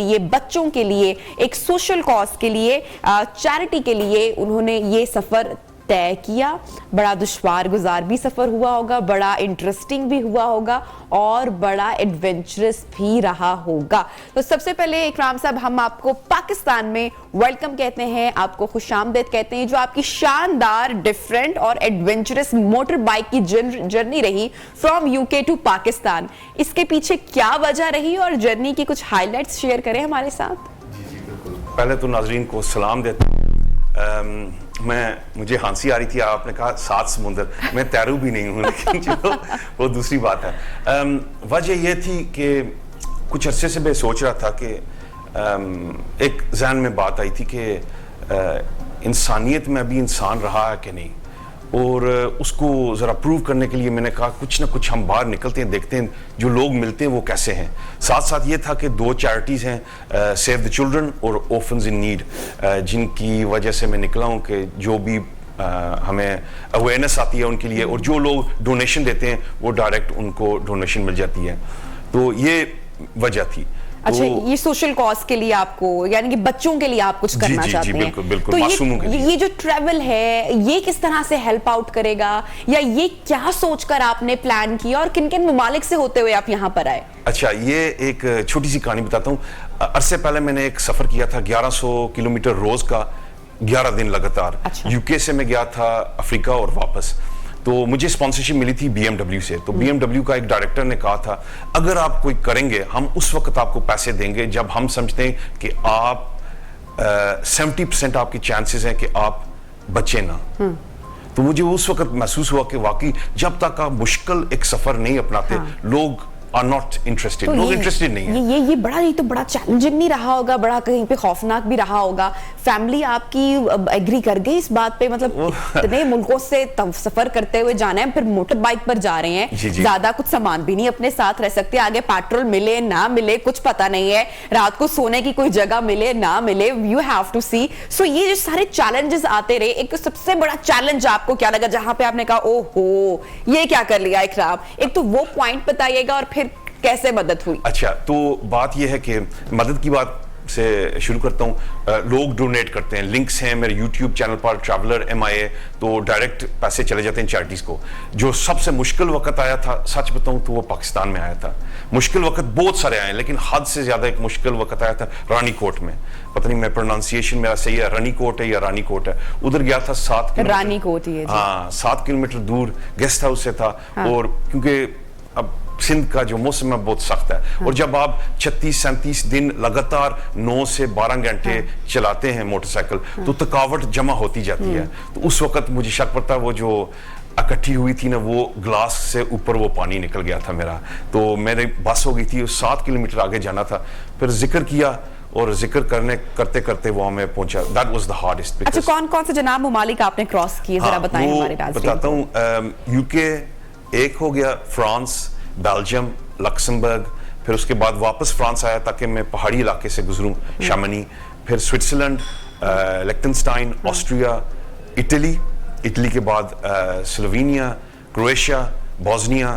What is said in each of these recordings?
لیے, بچوں کے لیے, ایک سوشل کاز کے لیے, چیریٹی کے لیے انہوں نے یہ سفر طے کیا. بڑا دشوار گزار بھی سفر ہوا ہوگا, بڑا انٹرسٹنگ بھی ہوا ہوگا اور بڑا ایڈونچرس بھی رہا ہوگا. تو سب سے پہلے اکرام صاحب ہم آپ کو پاکستان میں ویلکم کہتے ہیں, آپ کو خوش آمدید کہتے ہیں. جو آپ کی شاندار, ڈیفرنٹ اور ایڈونچرس موٹر بائک کی جرنی رہی فرام یو کے ٹو پاکستان, اس کے پیچھے کیا وجہ رہی اور جرنی کی کچھ ہائی لائٹس شیئر کریں ہمارے ساتھ. جی بالکل. پہلے تو ناظرین کو سلام دیتا ہوں. مجھے ہانسی آ رہی تھی, آپ نے کہا 7 سمندر, میں تیرو بھی نہیں ہوں, لیکن وہ دوسری بات ہے. وجہ یہ تھی کہ کچھ عرصے سے میں سوچ رہا تھا کہ ایک ذہن میں بات آئی تھی کہ انسانیت میں ابھی انسان رہا ہے کہ نہیں, اور اس کو ذرا پروو کرنے کے لیے میں نے کہا کچھ نہ کچھ ہم باہر نکلتے ہیں, دیکھتے ہیں جو لوگ ملتے ہیں وہ کیسے ہیں. ساتھ ساتھ یہ تھا کہ 2 چیریٹیز ہیں, سیو دی چلڈرن اور orphans in need, جن کی وجہ سے میں نکلا ہوں کہ جو بھی ہمیں اویئرنیس آتی ہے ان کے لیے, اور جو لوگ ڈونیشن دیتے ہیں وہ ڈائریکٹ ان کو ڈونیشن مل جاتی ہے. تو یہ وجہ تھی. اچھا, یہ سوشل کاز کے لیے آپ کو, یعنی کہ بچوں کے لیے آپ کچھ کرنا چاہتے ہیں. بالکل بالکل, معصوموں کے لیے. یہ جو ٹریول ہے یہ کس طرح سے ہیلپ آؤٹ کرے گا, یا یہ کیا سوچ کر آپ نے پلان کیا, اور کن کن ممالک سے ہوتے ہوئے آپ یہاں پر آئے؟ اچھا, یہ ایک چھوٹی سی کہانی بتاتا ہوں. عرصے پہلے میں نے ایک سفر کیا تھا 1100 کلومیٹر روز کا, 11 دن لگاتار. یو کے سے میں گیا تھا افریقہ اور واپس. تو مجھے اسپانسرشپ ملی تھی BMW سے. تو BMW کا ایک ڈائریکٹر نے کہا تھا اگر آپ کوئی کریں گے ہم اس وقت آپ کو پیسے دیں گے جب ہم سمجھتے ہیں کہ آپ 70% آپ کی چانسز ہیں کہ آپ بچے نہ. تو مجھے اس وقت محسوس ہوا کہ واقعی جب تک آپ مشکل ایک سفر نہیں اپناتے لوگ are not interested. لوگ انٹرسٹڈ نہیں ہیں. یہ بڑا, یہ تو بڑا چیلنجنگ نہیں رہا ہوگا, بڑا کہیں پہ خوفناک بھی رہا ہوگا. فیملی آپ کی ایگری کر گئی اس بات پہ, مطلب اتنے ملکوں سے سفر کرتے ہوئے جانا ہے, پھر موٹر بائک پر جا رہے ہیں, زیادہ کچھ سامان بھی نہیں اپنے ساتھ رہ سکتے, آگے پیٹرول ملے نہ ملے کچھ پتہ نہیں ہے, رات کو سونے کی کوئی جگہ ملے نہ ملے, you have to see. سو یہ جو سارے چیلنجز آتے رہے, ایک سب سے بڑا چیلنج آپ کو کیا لگا جہاں پہ آپ نے کہا او ہو یہ کیا کر لیا اکرام؟ ایک تو وہ پوائنٹ بتائیے گا, اور پھر کیسے مدد ہوئی؟ اچھا, تو بات یہ ہے کہ مدد کی بات سے شروع کرتا ہوں. لوگ ڈونیٹ کرتے ہیں, لنکس ہیں میرے یوٹیوب چینل پر ٹریولر MIA, تو ڈائریکٹ پیسے چلے جاتے ہیں چیریٹیز کو. جو سب سے مشکل وقت آیا تھا سچ بتاؤں تو وہ پاکستان میں آیا تھا. مشکل وقت بہت سارے آئے, لیکن حد سے زیادہ ایک مشکل وقت آیا تھا رانی کوٹ میں. پتہ نہیں میں پروننسیشن میرا صحیح ہے, رانی کوٹ ہے یا رانی کوٹ ہے. ادھر گیا تھا 7 کلومیٹر, رانی کوٹ ہی ہے, ہاں 7 کلومیٹر دور گیسٹ ہاؤس سے تھا. اور کیونکہ اب سندھ کا جو موسم ہے بہت سخت ہے, اور جب آپ 36-37 دن لگاتار 9 سے 12 گھنٹے چلاتے ہیں موٹر سائیکل تو تھکاوٹ جمع ہوتی جاتی ہے. تو اس وقت مجھے شک پڑتا وہ جو اکٹھی ہوئی تھی نا, وہ گلاس سے اوپر وہ پانی نکل گیا تھا میرا. تو میری بس ہو گئی تھی, 7 کلومیٹر آگے جانا تھا. پھر ذکر کیا اور ذکر کرتے کرتے وہ ہمیں پہنچا. That was the hardest. اچھا, کون سے جناب ممالک آپ نے کراس کیے ذرا بتائیں ہمارے ناظرین کو. بتاتا ہوں. یو کے ایک ہو گیا, فرانس, بیلجیم, لکسمبرگ, پھر اس کے بعد واپس فرانس آیا تاکہ میں پہاڑی علاقے سے گزروں, شامنی, پھر سوئٹزرلینڈ, لیکٹنسٹائن, آسٹریا, اٹلی کے بعد سلوینیا, کرویشیا, بوسنیا,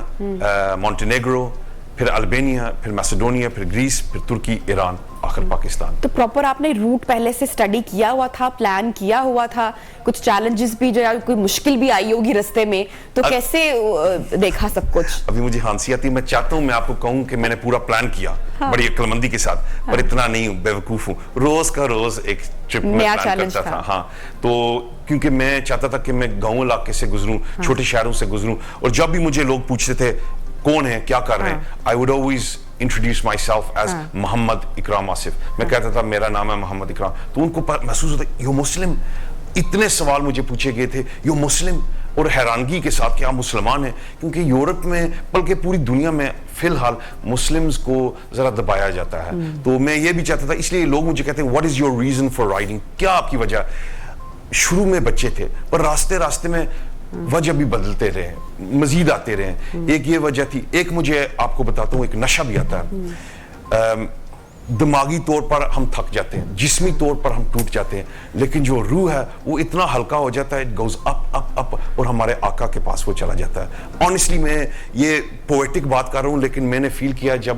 مونٹینیگرو, پھر البینیا, پھر میسیڈونیا, پھر گریس, پھر ترکی, ایران, آخر پاکستان. تو پراپر آپ نے روٹ پہلے سے اسٹڈی کیا ہوا تھا, پلان کیا ہوا تھا, کچھ چیلنجز بھی جو کوئی مشکل بھی آئی ہوگی رستے میں, تو کیسے دیکھا سب کچھ؟ ابھی مجھے ہانسی آتی ہے, میں چاہتا ہوں میں آپ کو کہوں کہ میں نے پورا پلان کیا بڑی عقل مندی کے ساتھ, پر اتنا نہیں ہوں, بیوقوف ہوں. روز کا روز ایک ٹرپ میں پلان کرتا تھا. ہاں, تو کیونکہ میں چاہتا تھا کہ میں گاؤں علاقے سے گزروں, چھوٹے شہروں سے گزروں, اور جب بھی مجھے لوگ پوچھتے تھے کون ہے کیا کر رہے ہیں, I would always introduce myself as محمد اکرام آصف. میں کہتا تھا میرا نام ہے محمد اکرام. تو ان کو محسوس ہوتا ہے یو مسلم. اتنے سوال مجھے پوچھے گئے تھے یو مسلم, اور حیرانگی کے ساتھ کہ آپ مسلمان ہیں, کیونکہ یورپ میں بلکہ پوری دنیا میں فی الحال مسلمز کو ذرا دبایا جاتا ہے. تو میں یہ بھی چاہتا تھا, اس لیے لوگ مجھے کہتے ہیں what is your reason for riding, کیا آپ کی وجہ. شروع میں بچے تھے, پر راستے میں وجہ بھی بدلتے رہے, مزید آتے رہے. ایک یہ وجہ تھی, ایک مجھے آپ کو بتاتا ہوں, ایک نشہ بھی آتا ہے. دماغی طور پر ہم تھک جاتے ہیں, جسمی طور پر ہم ٹوٹ جاتے ہیں, لیکن جو روح ہے وہ اتنا ہلکا ہو جاتا ہے, it goes up, اور ہمارے آقا کے پاس وہ چلا جاتا ہے. آنیسٹلی میں یہ پوئٹک بات کر رہا ہوں, لیکن میں نے فیل کیا جب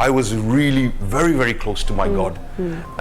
I was really very very close to my God.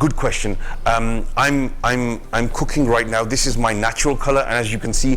Good question. I'm cooking right now. This is my natural color, and as you can see,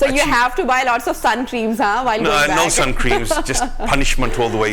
So you have to buy lots of sun creams, huh? While going back. No sun creams, just punishment all the way.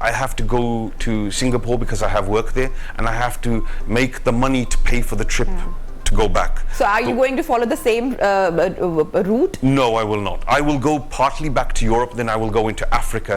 I have to go to Singapore because I have work there, and I have to make the money to pay for the trip. To go back. So are you going to follow the same route? No, I will not. I will go partly back to Europe, then I will go into Africa.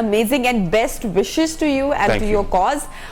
amazing, and best wishes to you and to your cause.